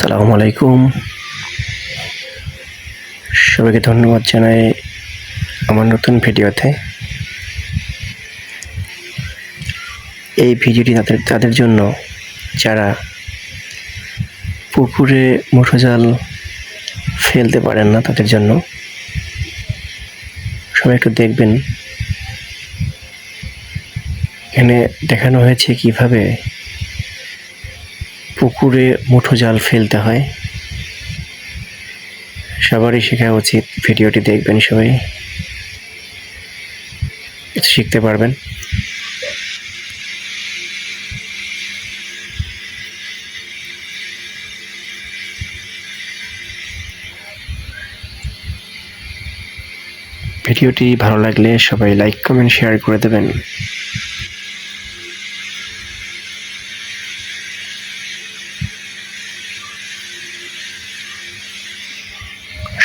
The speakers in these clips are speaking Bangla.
আসসালামু আলাইকুম। সবাইকে ধন্যবাদ জানাই আমার নতুন ভিডিওতে। এই ভিডিওটি তাদের জন্য যারা পুকুরে মুঠো জাল ফেলতে পারেন না, তাদের জন্য। সবাই একটু দেখবেন। এখানে দেখানো হয়েছে কিভাবে পুকুরে মুঠো জাল ফেলতে হয়। সবারই শেখা উচিত। ভিডিওটি দেখবেন, সবাই শিখতে পারবেন। ভিডিওটি ভালো লাগলে সবাই লাইক, কমেন্ট, শেয়ার করে দেবেন।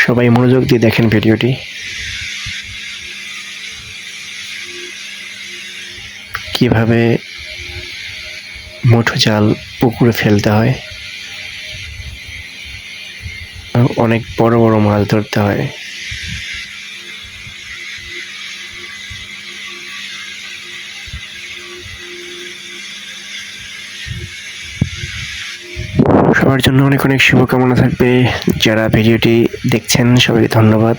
সবাই মনোযোগ দিয়ে দেখেন ভিডিওটি। কিভাবে মুঠো জাল পুকুরে ফেলতে হয়, অনেক বড় বড় মাছ ধরতে হয়। সবার জন্য অনেক অনেক শুভকামনা থাকবে। যারা ভিডিওটি দেখছেন সবাইকে ধন্যবাদ,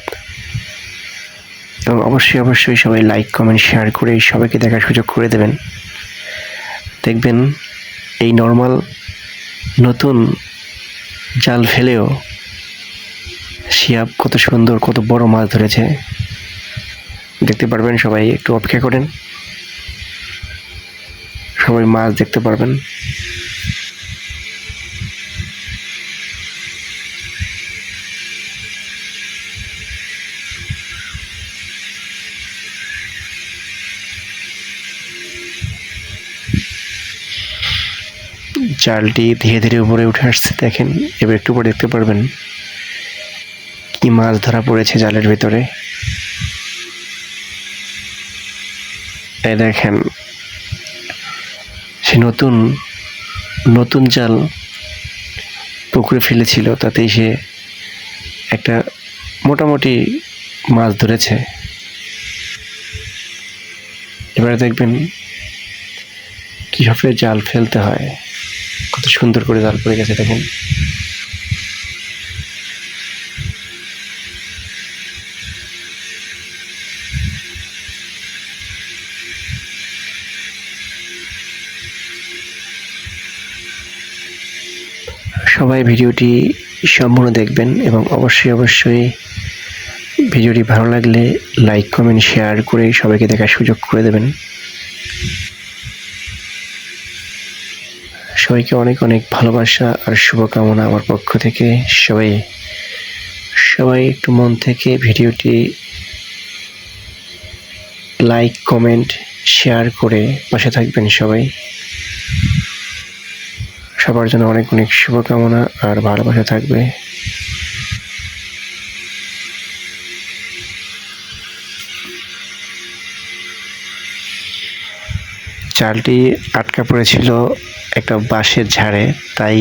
এবং অবশ্যই সবাই লাইক, কমেন্ট, শেয়ার করে সবাইকে দেখার সুযোগ করে দেবেন। দেখবেন এই নর্মাল নতুন জাল ফেলেও শিয়াব কত সুন্দর, কত বড় মাছ ধরেছে দেখতে পারবেন। সবাই একটু অপেক্ষা করেন, সবাই মাছ দেখতে পারবেন। জালটি ধীরে ধীরে উপরে উঠে আসছে, দেখেন। এবার একটু পরে দেখতে পারবেন কি মাছ ধরা পড়েছে জালের ভিতরে। এই দেখেন, সে নতুন নতুন জাল পুকুরে ফেলেছিল, তাতেই সে একটা মোটামুটি মাছ ধরেছে। এবারে দেখবেন কিভাবে জাল ফেলতে হয়। কত সুন্দর করে জাল পড়ে গেছে, দেখেন। সবাই ভিডিওটি সম্পূর্ণ দেখবেন, এবং অবশ্যই ভিডিওটি ভালো লাগলে লাইক, কমেন্ট, শেয়ার করে সবাইকে দেখার সুযোগ করে দেবেন। সবাইকে অনেক অনেক ভালোবাসা আর শুভকামনা আমার পক্ষ থেকে। সবাই একটু মন থেকে ভিডিওটি লাইক, কমেন্ট, শেয়ার করে পাশে থাকবেন। সবার জন্য অনেক অনেক শুভকামনা আর ভালোবাসা থাকবে। জালটি আটকা পড়েছিল একটা বাঁশের ঝাড়ে, তাই